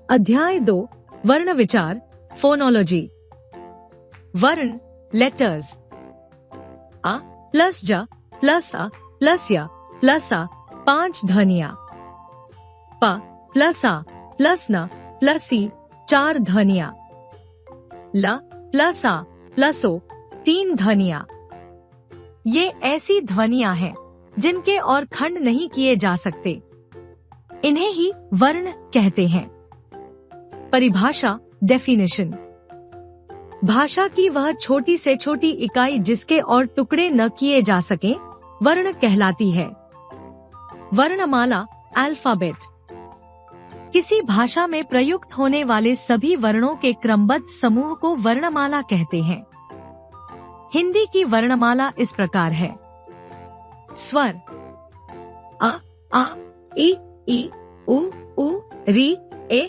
अध्याय 2 वर्ण विचार फोनोलॉजी। वर्ण लेटर्स। अ प्लस ज प्लस अ प्लस य प्लस आ 5 ध्वनियाँ। प प्लस आ प्लस न प्लस ई 4 ध्वनियाँ। ल प्लस आ प्लस ओ 3 ध्वनियाँ। ये ऐसी ध्वनियाँ हैं जिनके और खंड नहीं किए जा सकते। इन्हें ही वर्ण कहते हैं। परिभाषा डेफिनेशन। भाषा की वह छोटी से छोटी इकाई जिसके और टुकड़े न किए जा सकें वर्ण कहलाती है। वर्णमाला अल्फाबेट। किसी भाषा में प्रयुक्त होने वाले सभी वर्णों के क्रमबद्ध समूह को वर्णमाला कहते हैं। हिंदी की वर्णमाला इस प्रकार है। स्वर अ आ इ उ उ री ए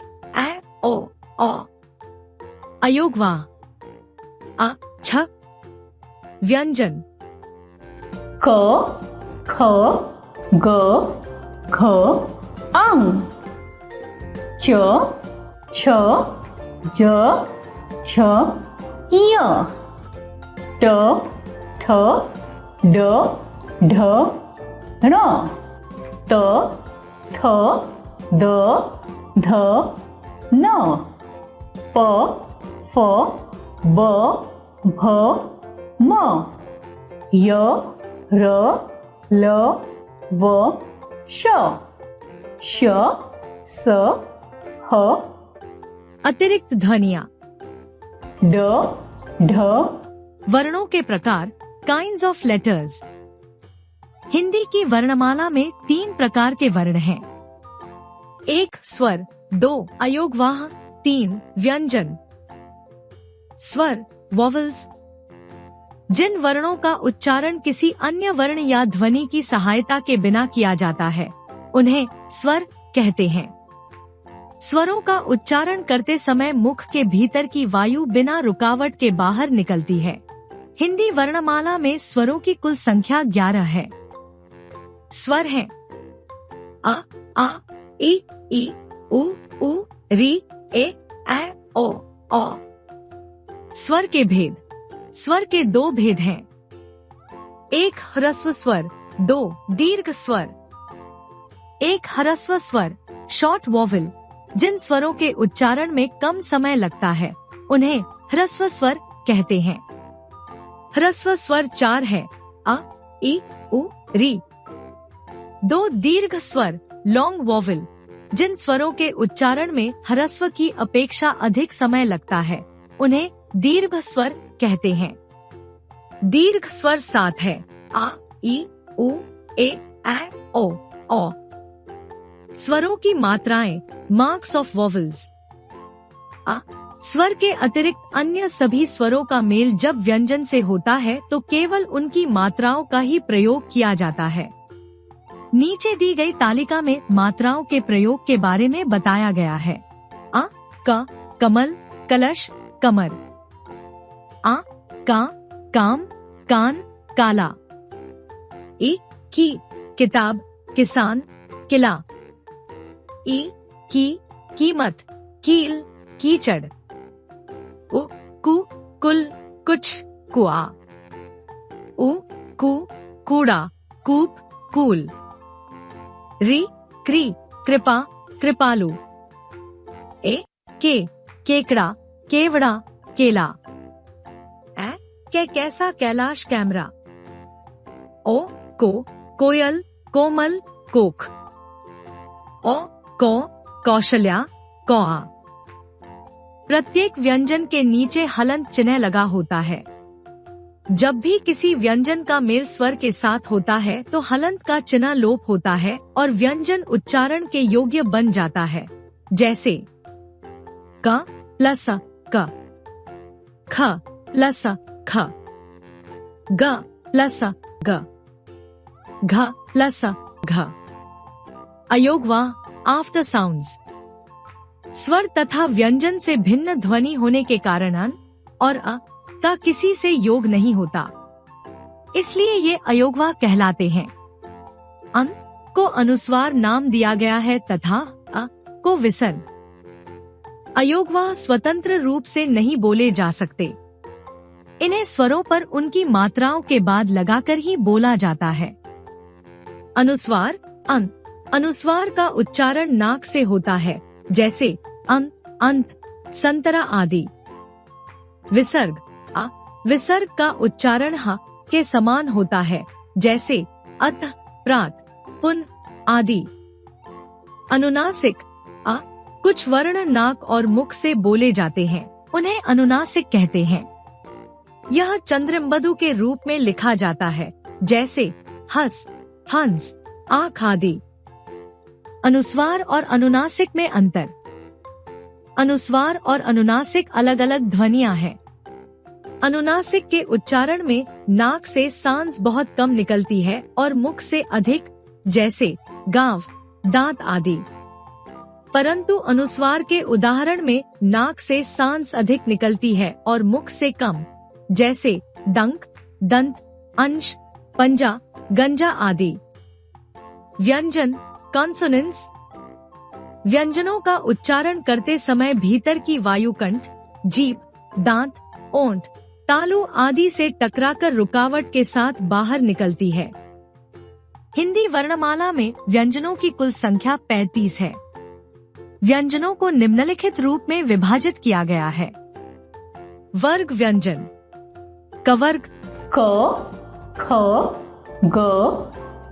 ओ औ। अयोगवाह अ छ। व्यंजन क ख ग घ अं च छ ज छ य ट ठ ड ढ ण त थ द ध न प फ ब भ म य र ल व श श स ह। अतिरिक्त ध्वनियाँ। ड ढ। वर्णों के प्रकार काइंड्स ऑफ लेटर्स। हिंदी की वर्णमाला में 3 प्रकार के वर्ण हैं। 1 स्वर, 2 अयोगवाह, 3 व्यंजन। स्वर वॉवल्स। जिन वर्णों का उच्चारण किसी अन्य वर्ण या ध्वनि की सहायता के बिना किया जाता है उन्हें स्वर कहते हैं। स्वरों का उच्चारण करते समय मुख के भीतर की वायु बिना रुकावट के बाहर निकलती है। हिंदी वर्णमाला में स्वरों की कुल संख्या 11 है। स्वर हैं अ आ इ उ री ए ओ औ। स्वर के भेद। स्वर के 2 भेद हैं। 1 ह्रस्व स्वर, 2 दीर्घ स्वर। 1 ह्रस्व स्वर शॉर्ट वॉवल। जिन स्वरों के उच्चारण में कम समय लगता है उन्हें ह्रस्व स्वर कहते हैं। ह्रस्व स्वर 4 है अ इ उ री। 2 दीर्घ स्वर लॉन्ग वॉवल। जिन स्वरों के उच्चारण में ह्रस्व की अपेक्षा अधिक समय लगता है उन्हें दीर्घ स्वर कहते हैं। दीर्घ स्वर 7 है आ इ उ ए ओ औ। स्वरों की मात्राएं मार्क्स ऑफ वॉवल्स। अ स्वर के अतिरिक्त अन्य सभी स्वरों का मेल जब व्यंजन से होता है तो केवल उनकी मात्राओं का ही प्रयोग किया जाता है। नीचे दी गई तालिका में मात्राओं के प्रयोग के बारे में बताया गया है। अ क कमल कलश कमर। आ का काम कान काला। इ की किताब किसान किला। ई की कीमत कील कीचड़। उ कु कुल कुछ कुआ। उ कु कूड़ा कूप कूल। री क्री कृपा कृपालु। ए के केकड़ा केवड़ा केला। ए के कैसा कैलाश कैमरा। ओ को कोयल कोमल कोख। ओ को कौशल्या कौआ। प्रत्येक व्यंजन के नीचे हलंत चिन्ह लगा होता है। जब भी किसी व्यंजन का मेल स्वर के साथ होता है तो हलंत का चिन्ह लोप होता है और व्यंजन उच्चारण के योग्य बन जाता है। जैसे क प्लस क, ख प्लस ख, ग प्लस ग, घ प्लस घ। अयोगवाह आफ्टर साउंड्स। स्वर तथा व्यंजन से भिन्न ध्वनि होने के कारण अन और अ का किसी से योग नहीं होता, इसलिए ये अयोगवाह कहलाते हैं। अन को अनुस्वार नाम दिया गया है तथा अ को विसर्ग। अयोगवाह स्वतंत्र रूप से नहीं बोले जा सकते। इन्हें स्वरों पर उनकी मात्राओं के बाद लगाकर ही बोला जाता है। अनुस्वार अं। अनुस्वार का उच्चारण नाक से होता है, जैसे अं, अंत, संतरा आदि। विसर्ग आ। विसर्ग का उच्चारण ह के समान होता है, जैसे अत, प्रात, पुन आदि। अनुनासिक आ। कुछ वर्ण नाक और मुख से बोले जाते हैं, उन्हें अनुनासिक कहते हैं। यह चंद्रमबधु के रूप में लिखा जाता है, जैसे हस, हंस, आँख आदि। अनुस्वार और अनुनासिक में अंतर। अनुस्वार और अनुनासिक अलग अलग ध्वनियां हैं। अनुनासिक के उच्चारण में नाक से सांस बहुत कम निकलती है और मुख से अधिक, जैसे गांव, दांत आदि। परंतु अनुस्वार के उदाहरण में नाक से सांस अधिक निकलती है और मुख से कम, जैसे डंक, दंत, अंश, पंजा, गंजा आदि। व्यंजन कॉन्सोनेंट्स। व्यंजनों का उच्चारण करते समय भीतर की वायुकंठ, जीभ, दांत, ओंठ, तालु आदि से टकराकर रुकावट के साथ बाहर निकलती है। हिंदी वर्णमाला में व्यंजनों की कुल संख्या 35 है। व्यंजनों को निम्नलिखित रूप में विभाजित किया गया है। वर्ग व्यंजन। कवर्ग क, ख, ग,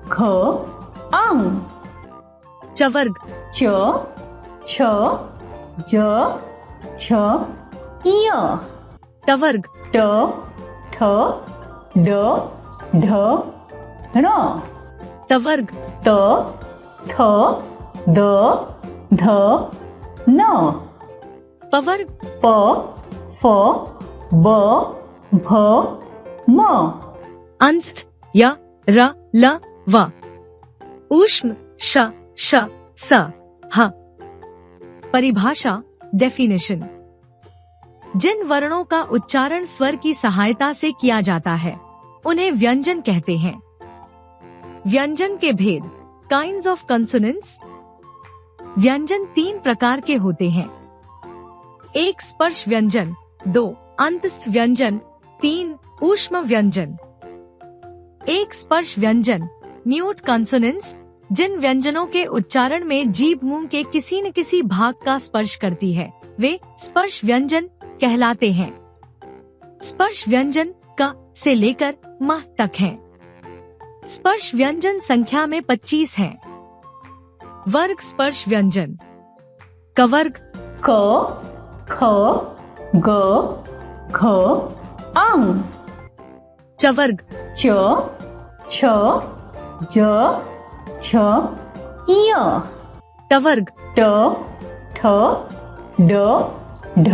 घ, अं। चवर्ग च, छ, ज, छ, य। टवर्ग ट, ठ, ड, ढ, ण। टवर्ग त, थ, द, ध, न। पवर्ग प, फ, ब, भ, म। अंस्थ य, र, ल, व। ऊष्म श, श, स, ह। परिभाषा डेफिनेशन। जिन वर्णों का उच्चारण स्वर की सहायता से किया जाता है, उन्हें व्यंजन कहते हैं। व्यंजन के भेद। Kinds of consonants. व्यंजन 3 प्रकार के होते हैं। 1 स्पर्श व्यंजन, 2 अंतस्थ व्यंजन, 3 ऊष्म व्यंजन। 1 स्पर्श व्यंजन म्यूट कॉन्सोनेंट्स, जिन व्यंजनों के उच्चारण में जीभ मुंह के किसी न किसी भाग का स्पर्श करती है, वे स्पर्श व्यंजन कहलाते हैं। स्पर्श व्यंजन क से लेकर म तक हैं। स्पर्श व्यंजन संख्या में 25 हैं। वर्ग स्पर्श व्यंजन। कवर्ग क, ख, ग, घ, अं। चवर्ग च, छ, ज, छ, य। टवर्ग ट, ठ, ड, ढ,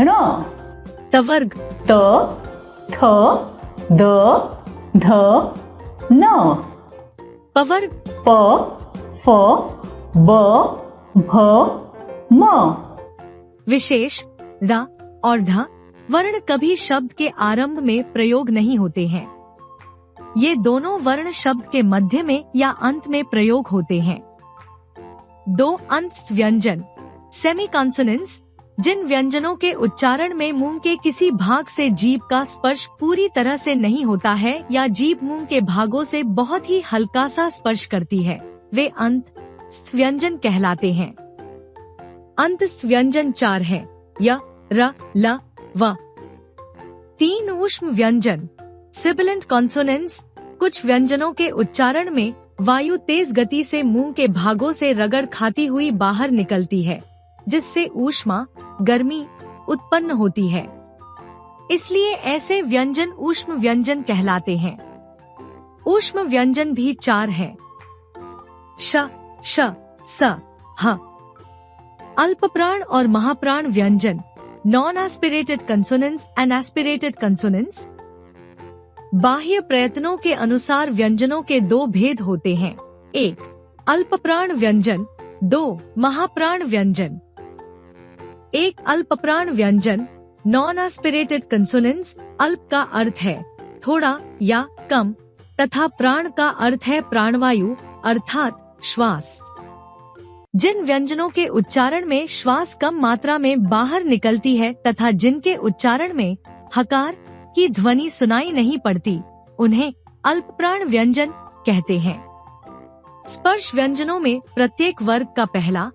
ण। टवर्ग त, थ, द, ध, न। पवर्ग प, फ, ब, भ, म। विशेष ड और ढ वर्ण कभी शब्द के आरंभ में प्रयोग नहीं होते हैं। ये दोनों वर्ण शब्द के मध्य में या अंत में प्रयोग होते हैं। 2 अंतस्थ व्यंजन सेमी कॉन्सोनेंट्स, जिन व्यंजनों के उच्चारण में मुंह के किसी भाग से जीभ का स्पर्श पूरी तरह से नहीं होता है या जीभ मुंह के भागों से बहुत ही हल्का सा स्पर्श करती है, वे अंतस्थ व्यंजन कहलाते हैं। अंतस्थ व्यंजन 4 हैं, य, र, ल, व। 3 ऊष्म व्यंजन सिबिलेंट कॉन्सोनेंट्स, कुछ व्यंजनों के उच्चारण में वायु तेज गति से मुंह के भागों से रगड़ खाती हुई बाहर निकलती है, जिससे ऊष्मा, गर्मी उत्पन्न होती है। इसलिए ऐसे व्यंजन ऊष्म व्यंजन कहलाते हैं। ऊष्म व्यंजन भी 4 हैं। श, श, स, ह। अल्पप्राण और महाप्राण व्यंजन non aspirated consonants and aspirated consonants. बाह्य प्रयत्नों के अनुसार व्यंजनों के 2 भेद होते हैं, 1 अल्पप्राण व्यंजन, 2 महाप्राण व्यंजन। 1 अल्पप्राण व्यंजन नॉन एस्पिरेटेड कंसोनेंट्स, अल्प का अर्थ है थोड़ा या कम तथा प्राण का अर्थ है प्राणवायु अर्थात श्वास। जिन व्यंजनों के उच्चारण में श्वास कम मात्रा में बाहर निकलती है तथा जिनके उच्चारण में हकार की ध्वनि सुनाई नहीं पड़ती, उन्हें अल्पप्राण व्यंजन कहते हैं। स्पर्श व्यंजनों में प्रत्येक वर्ग का पहला,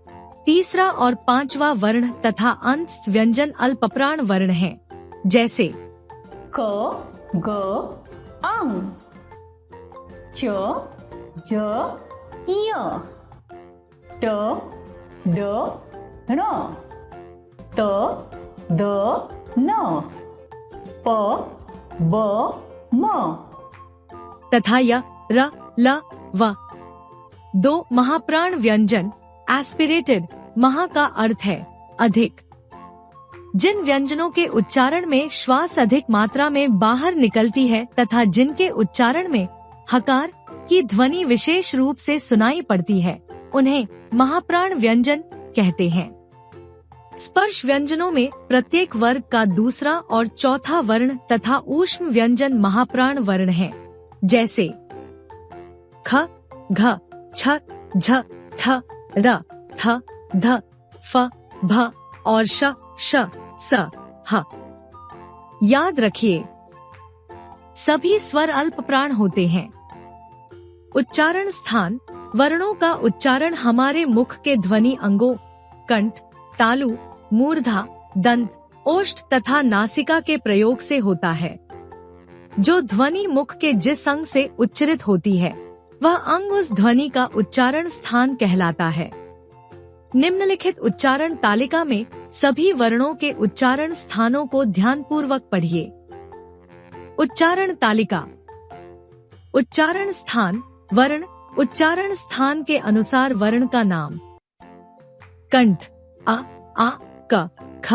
तीसरा और पांचवा वर्ण तथा अंत व्यंजन अल्पप्राण वर्ण हैं, जैसे क, ग, अंग, च, ज, य, ट, ड, ण, त, द, न, प, ब, म तथा य, र, ल, व। दो महाप्राण व्यंजन एस्पिरेटेड, महा का अर्थ है अधिक। जिन व्यंजनों के उच्चारण में श्वास अधिक मात्रा में बाहर निकलती है तथा जिनके उच्चारण में हकार की ध्वनि विशेष रूप से सुनाई पड़ती है, उन्हें महाप्राण व्यंजन कहते हैं। स्पर्श व्यंजनों में प्रत्येक वर्ग का दूसरा और चौथा वर्ण तथा ऊष्म व्यंजन महाप्राण वर्ण हैं, जैसे ख, घ, छ, झ, ठ, र, थ, ध, फ, भ और श, स, ह। याद रखिए, सभी स्वर अल्पप्राण होते हैं। उच्चारण स्थान वर्णों का उच्चारण हमारे मुख के ध्वनि अंगों कंठ, तालु, मूर्धा, दंत, ओष्ठ तथा नासिका के प्रयोग से होता है। जो ध्वनि मुख के जिस अंग से उच्चारित होती है, वह अंग उस ध्वनि का उच्चारण स्थान कहलाता है। निम्नलिखित उच्चारण तालिका में सभी वर्णों के उच्चारण स्थानों को ध्यानपूर्वक पढ़िए। उच्चारण तालिका। उच्चारण स्थान वर्ण, उच्चारण स्थान के अनुसार वर्ण का नाम। कंठ अ, आ, क, ख,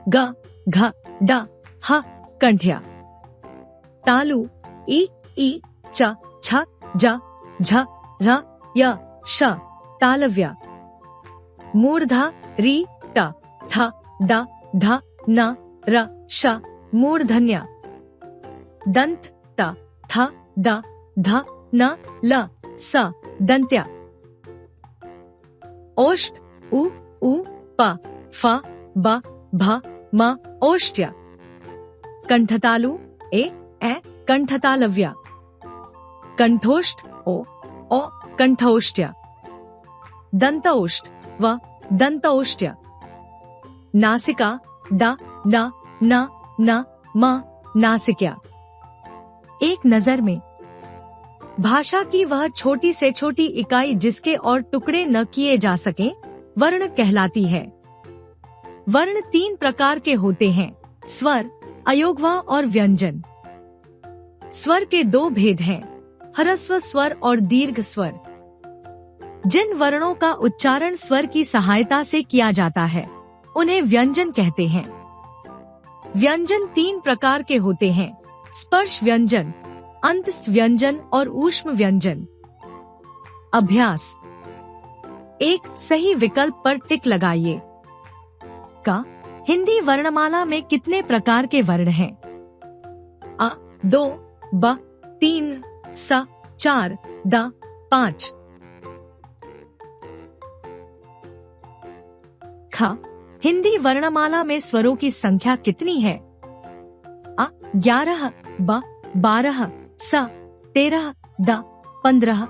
ग, घ, ड, ह कंठ्या। तालु इ, च, छ, ज, झ, र, य, श तालव्य। मूर्धा रि, ट, थ, ड, ढ, न, र, श मूर्धन्य। दंत त, थ, द, ध, न, ल, स दंत्या। ओष्ठ उ, प, फ, ब, भ, म ओष्ट्य। कंठतालु ए, कंठतालव्य। कंठोष्ठ ओ, कंठोष्ट्य। दंतोष्ठ व दंतोष्ट्य। नासिका ड, न, न, म नासिक्या। एक नजर में भाषा की वह छोटी से छोटी इकाई जिसके और टुकड़े न किए जा सके, वर्ण कहलाती है। वर्ण तीन प्रकार के होते हैं, स्वर, अयोगवा और व्यंजन। स्वर के दो भेद हैं, ह्रस्व स्वर और दीर्घ स्वर। जिन वर्णों का उच्चारण स्वर की सहायता से किया जाता है, उन्हें व्यंजन कहते हैं। व्यंजन तीन प्रकार के होते हैं, स्पर्श व्यंजन, अंतस्थ व्यंजन और ऊष्म व्यंजन। अभ्यास। एक सही विकल्प पर टिक लगाइए। का हिंदी वर्णमाला में कितने प्रकार के वर्ण हैं? अ 2, ब 3, स 4, द 5। ख हिंदी वर्णमाला में स्वरों की संख्या कितनी है? अ 11, ब 12, स 13, द 15।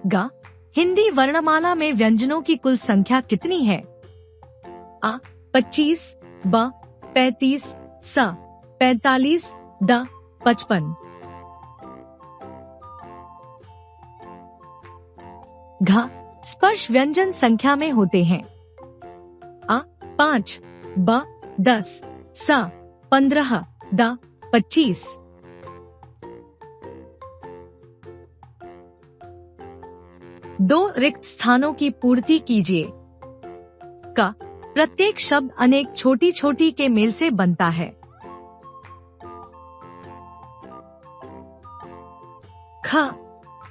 ग हिंदी वर्णमाला में व्यंजनों की कुल संख्या कितनी है? अ 25, ब 35, स 45, द 55। घ स्पर्श व्यंजन संख्या में होते हैं, अ 5, ब 10, स 15, द 25। दो रिक्त स्थानों की पूर्ति कीजिए। क प्रत्येक शब्द अनेक छोटी छोटी के मेल से बनता है। ख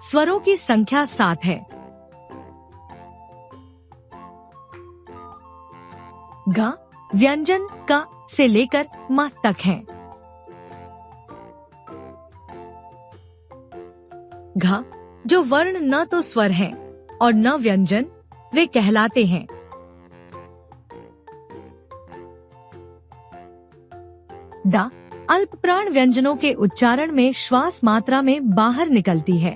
स्वरों की संख्या 7 है। ग व्यंजन क से लेकर म तक है। घ जो वर्ण न तो स्वर हैं और न व्यंजन, वे कहलाते हैं। ड अल्पप्राण व्यंजनों के उच्चारण में श्वास मात्रा में बाहर निकलती है।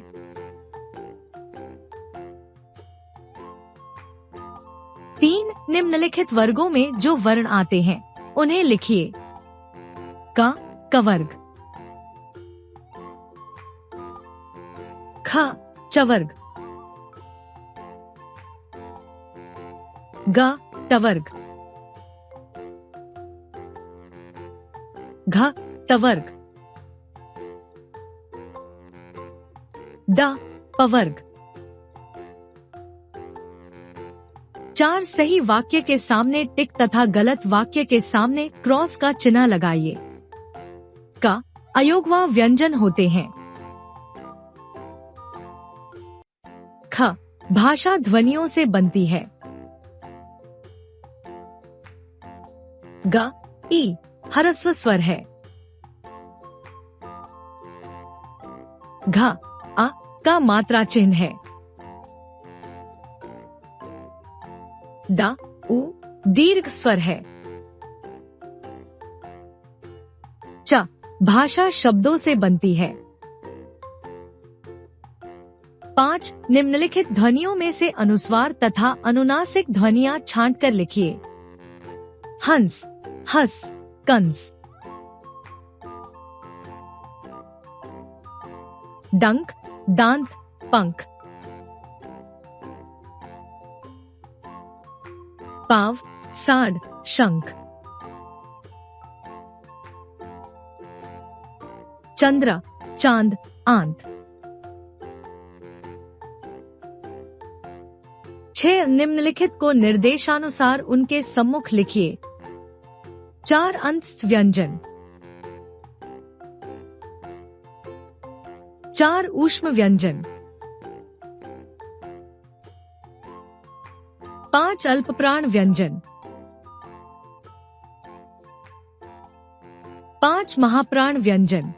तीन निम्नलिखित वर्गों में जो वर्ण आते हैं उन्हें लिखिए। क कवर्ग, ख चवर्ग, ग टवर्ग, घ तवर्ग, ड पवर्ग। 4 सही वाक्य के सामने टिक तथा गलत वाक्य के सामने क्रॉस का चिन्ह लगाइए। क अयोगवाह व्यंजन होते हैं। ख भाषा ध्वनियों से बनती है। ग ई ह्रस्व स्वर है। घ अ का मात्रा चिन्ह है। ड उ दीर्घ स्वर है। च भाषा शब्दों से बनती है। 5 निम्नलिखित ध्वनियों में से अनुस्वार तथा अनुनासिक ध्वनियां छांटकर लिखिए। हंस, हस, कंस। डंक, दांत, पंख। पाव, साढ़, शंख। चंद्र, चांद, आंत। 6 निम्नलिखित को निर्देशानुसार उनके सम्मुख लिखिए। 4 अंतस्थ व्यंजन, 4 ऊष्म व्यंजन, 5 अल्पप्राण व्यंजन, 5 महाप्राण व्यंजन।